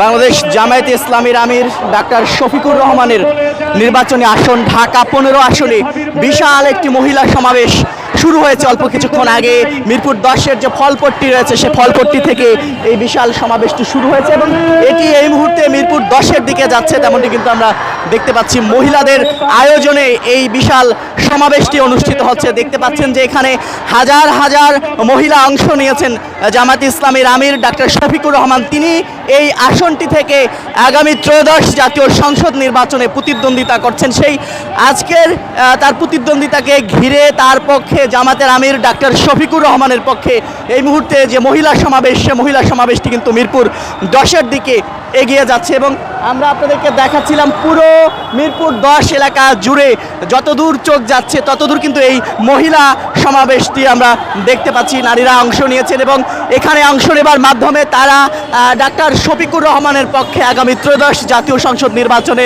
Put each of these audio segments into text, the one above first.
বাংলাদেশ জামায়াতে ইসলামীর আমির ডাক্তার শফিকুর রহমানের নির্বাচনী আসন ঢাকা 15 আসনে বিশাল একটি মহিলা সমাবেশ শুরু হয়েছে অল্প কিছুক্ষণ আগে। মিরপুর 10-এর যে ফলপট্টি রয়েছে সে ফলপট্টি থেকে এই বিশাল সমাবেশটি শুরু হয়েছে এবং এটি এই মুহূর্তে মিরপুর 10-এর দিকে যাচ্ছে, তেমনটি কিন্তু আমরা দেখতে পাচ্ছি। মহিলাদের আয়োজনে এই বিশাল সমাবেশটি অনুষ্ঠিত হচ্ছে। দেখতে পাচ্ছেন যে এখানে হাজার হাজার মহিলা অংশ নিয়েছেন। জামায়াতে ইসলামীর আমির ডাক্তার শফিকুর রহমান তিনি এই আসনটি থেকে আগামী ত্রয়োদশ জাতীয় সংসদ নির্বাচনে প্রতিদ্বন্দ্বিতা করছেন। সেই আজকের তার প্রতিদ্বন্দ্বিতাকে ঘিরে তার পক্ষে জামাতের আমির ডাক্তার শফিকুর রহমানের পক্ষে এই মুহূর্তে যে মহিলা সমাবেশ, সে মহিলা সমাবেশটি কিন্তু মিরপুর 10-এর দিকে এগিয়ে যাচ্ছে এবং আমরা আপনাদেরকে দেখাচ্ছিলাম পুরো মিরপুর 10 এলাকা জুড়ে যতদূর চোখ যাচ্ছে ততদূর কিন্তু এই মহিলা সমাবেশটি আমরা দেখতে পাচ্ছি। নারীরা অংশ নিয়েছেন এবং এখানে অংশ নেবার মাধ্যমে তারা ডাক্তার শফিকুর রহমানের পক্ষে আগামী ত্রয়োদশ জাতীয় সংসদ নির্বাচনে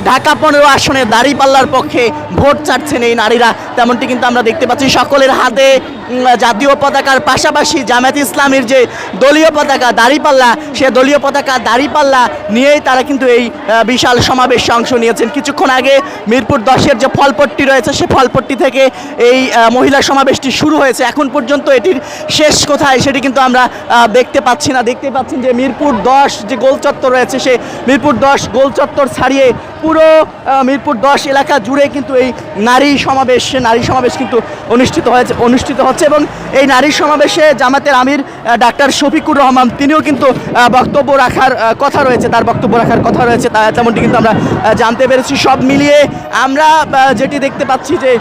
ঢাকা 15 আসনে দাঁড়িপাল্লার পক্ষে ভোট চাচ্ছেন এই নারীরা, তেমনটি কিন্তু আমরা দেখতে পাচ্ছি। সকলের হাতে জাতীয় পতাকার পাশাপাশি জামায়াতে ইসলামীর যে দলীয় পতাকা দাঁড়িপাল্লা, সে দলীয় পতাকা দাঁড়িপাল্লা নিয়েই তারা কিন্তু এই বিশাল সমাবেশে অংশ নিয়েছেন। কিছুক্ষণ আগে মিরপুর 10-এর যে ফলপট্টি রয়েছে সে ফলপট্টি থেকে এই মহিলা সমাবেশটি শুরু হয়েছে। এখন পর্যন্ত এটির শেষ কোথায় সেটি কিন্তু আমরা দেখতে পাচ্ছি না। দেখতে পাচ্ছেন যে মিরপুর 10 যে গোল চত্বর রয়েছে সে মিরপুর 10 গোল চত্বর ছাড়িয়ে পুরো মিরপুর 10 এলাকা জুড়ে কিন্তু এই নারী সমাবেশ কিন্তু অনুষ্ঠিত হচ্ছে এবং এই নারী সমাবেশে জামাতের আমির ডাক্তার শফিকুর রহমান তিনিও কিন্তু বক্তব্য রাখার কথা রয়েছে, তার বক্তব্য রাখার কথা রয়েছে তেমনটি কিন্তু আমরা জানতে পেরেছি। সব মিলিয়ে আমরা যেটি দেখতে পাচ্ছি যে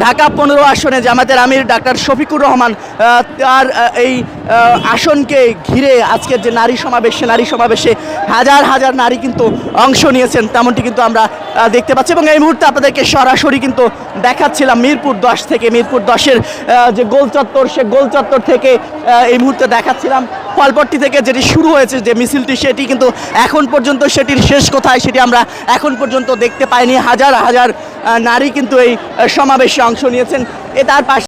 ঢাকা 15 আসনে জামাতের আমির ডাক্তার শফিকুর রহমান তার এই আসনকে ঘিরে আজকের যে নারী সমাবেশ, সে নারী সমাবেশে হাজার হাজার নারী কিন্তু অংশ নিয়েছেন, তেমনটি কিন্তু আমরা দেখতে পাচ্ছি এবং এই মুহূর্তে আপনাদেরকে সরাসরি কিন্তু দেখাচ্ছিলাম মিরপুর 10 থেকে। মিরপুর 10-এর যে গোল চত্বর, সে গোল চত্বর থেকে এই মুহূর্তে দেখাচ্ছিলাম ফলপট্টি থেকে যেটি শুরু হয়েছে যে মিছিলটি, সেটি কিন্তু এখন পর্যন্ত সেটির শেষ কোথায় সেটি আমরা এখন পর্যন্ত দেখতে পাইনি। হাজার হাজার নারী কিন্তু এই সমাবেশে অংশ নিয়েছেন। তার পাশে